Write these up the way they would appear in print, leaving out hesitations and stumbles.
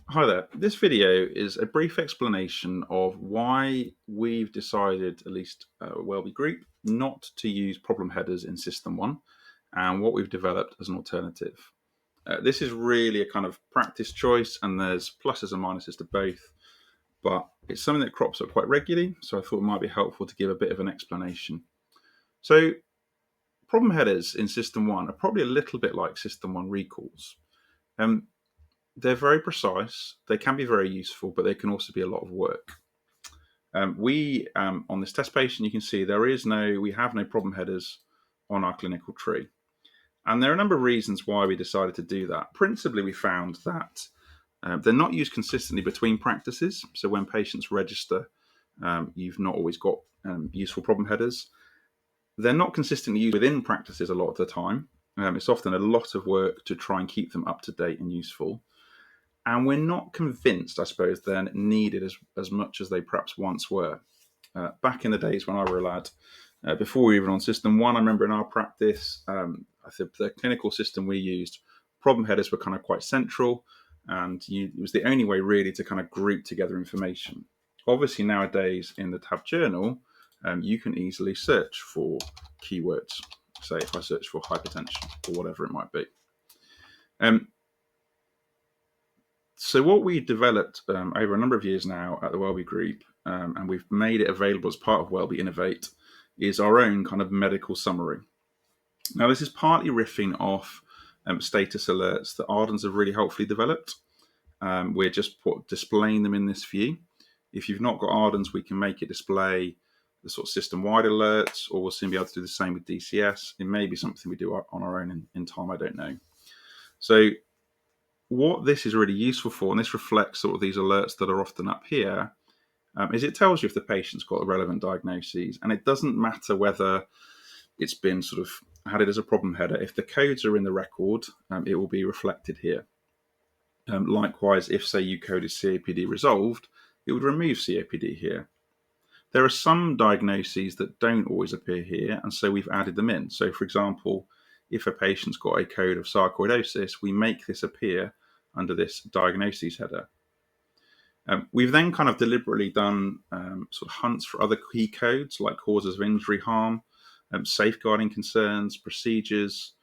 Hi there. This video is a brief explanation of why we've decided, at least Wellbe Group, not to use problem headers in SystmOne and what we've developed as an alternative. This is really a kind of practice choice, and there's pluses and minuses to both, but it's something that crops up quite regularly, so I thought it might be helpful to give a bit of an explanation. So, problem headers in SystmOne are probably a little bit like SystmOne recalls. Um, they're very precise. They can be very useful, but they can also be a lot of work. On this test patient, you can see we have no problem headers on our clinical tree. And there are a number of reasons why we decided to do that. Principally, we found that they're not used consistently between practices. So when patients register, you've not always got useful problem headers. They're not consistently used within practices a lot of the time. It's often a lot of work to try and keep them up to date and useful. And we're not convinced, I suppose, they're needed as much as they perhaps once were. Back in the days when I were a lad, before we were on SystmOne, I remember in our practice, I think the clinical system we used, problem headers were kind of quite central, and it was the only way really to kind of group together information. Obviously, nowadays in the tab journal, you can easily search for keywords. Say if I search for hypertension or whatever it might be. So what we developed over a number of years now at the Wellbe Group, and we've made it available as part of Wellbe Innovate, is our own kind of medical summary. Now, this is partly riffing off status alerts that Ardens have really helpfully developed. We're just displaying them in this view. If you've not got Ardens, we can make it display the sort of system-wide alerts, or we'll soon be able to do the same with DCS. It may be something we do on our own in time, I don't know. So what this is really useful for, and this reflects sort of these alerts that are often up here, is it tells you if the patient's got a relevant diagnoses, and it doesn't matter whether it's been sort of added as a problem header. If the codes are in the record, it will be reflected here. Likewise, if, say, you coded COPD resolved, it would remove COPD here. There are some diagnoses that don't always appear here, and so we've added them in. So, for example, if a patient's got a code of sarcoidosis, we make this appear under this diagnoses header. We've then kind of deliberately done sort of hunts for other key codes like causes of injury, harm, safeguarding concerns, procedures,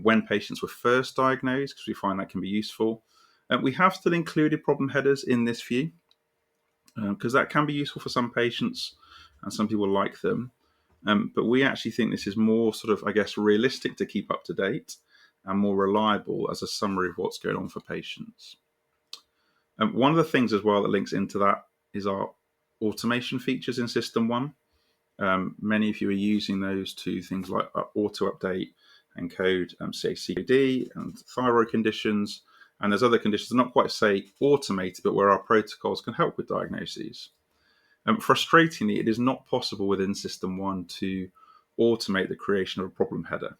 when patients were first diagnosed, because we find that can be useful. We have still included problem headers in this view, because that can be useful for some patients and some people like them. But we actually think this is more sort of, I guess, realistic to keep up to date and more reliable as a summary of what's going on for patients. One of the things as well that links into that is our automation features in SystmOne. Many of you are using those to things like auto update and code, say COPD and thyroid conditions. And there's other conditions that are not quite, say, automated, but where our protocols can help with diagnoses. Frustratingly, it is not possible within SystmOne to automate the creation of a problem header.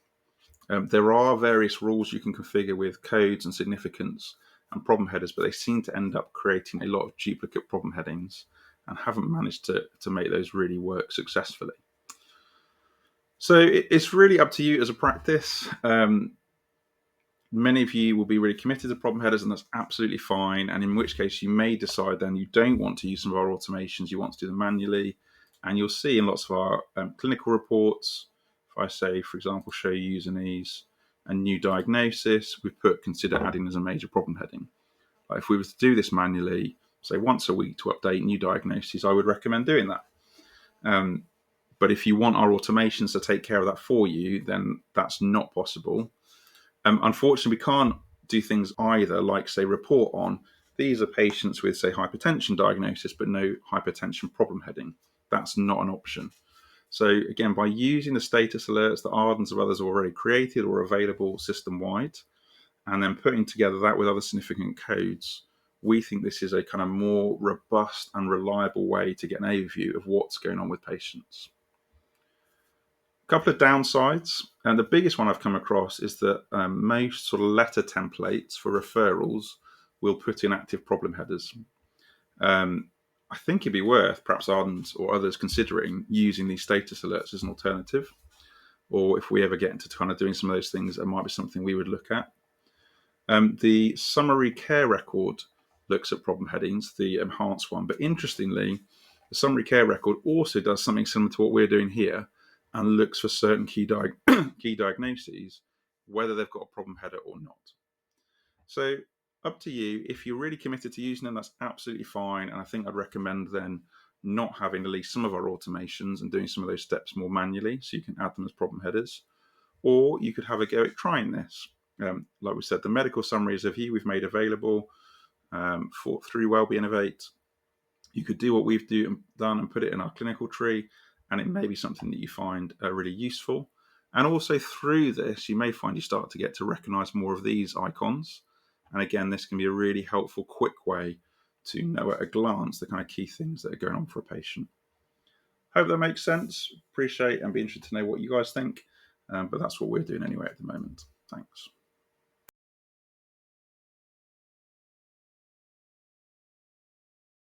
There are various rules you can configure with codes and significance and problem headers, but they seem to end up creating a lot of duplicate problem headings and haven't managed to make those really work successfully. So it's really up to you as a practice. Many of you will be really committed to problem headers, and that's absolutely fine. And in which case, you may decide then you don't want to use some of our automations, you want to do them manually. And you'll see in lots of our clinical reports, if I say, for example, show user needs and new diagnosis, we've put consider adding as a major problem heading. Like if we were to do this manually, say once a week to update new diagnoses, I would recommend doing that. But if you want our automations to take care of that for you, then that's not possible. Unfortunately, we can't do things either, like, say, report on these are patients with, say, hypertension diagnosis, but no hypertension problem heading. That's not an option. So again, by using the status alerts that Ardens or others have already created or available system-wide, and then putting together that with other significant codes, we think this is a kind of more robust and reliable way to get an overview of what's going on with patients. A couple of downsides, and the biggest one I've come across is that most sort of letter templates for referrals will put in active problem headers. I think it'd be worth perhaps Ardens or others considering using these status alerts as an alternative, or if we ever get into kind of doing some of those things, it might be something we would look at. The summary care record looks at problem headings, the enhanced one. But interestingly, the summary care record also does something similar to what we're doing here and looks for certain key diagnoses, whether they've got a problem header or not. So up to you. If you're really committed to using them, that's absolutely fine. And I think I'd recommend then not having at least some of our automations and doing some of those steps more manually, so you can add them as problem headers. Or you could have a go at trying this. Like we said, the medical summaries of you we've made available through Wellbe Innovate. You could do what we've done and put it in our clinical tree, and it may be something that you find really useful. And also through this, you may find you start to get to recognize more of these icons. And again, this can be a really helpful, quick way to know at a glance the kind of key things that are going on for a patient. Hope that makes sense. Appreciate and be interested to know what you guys think. But that's what we're doing anyway at the moment. Thanks.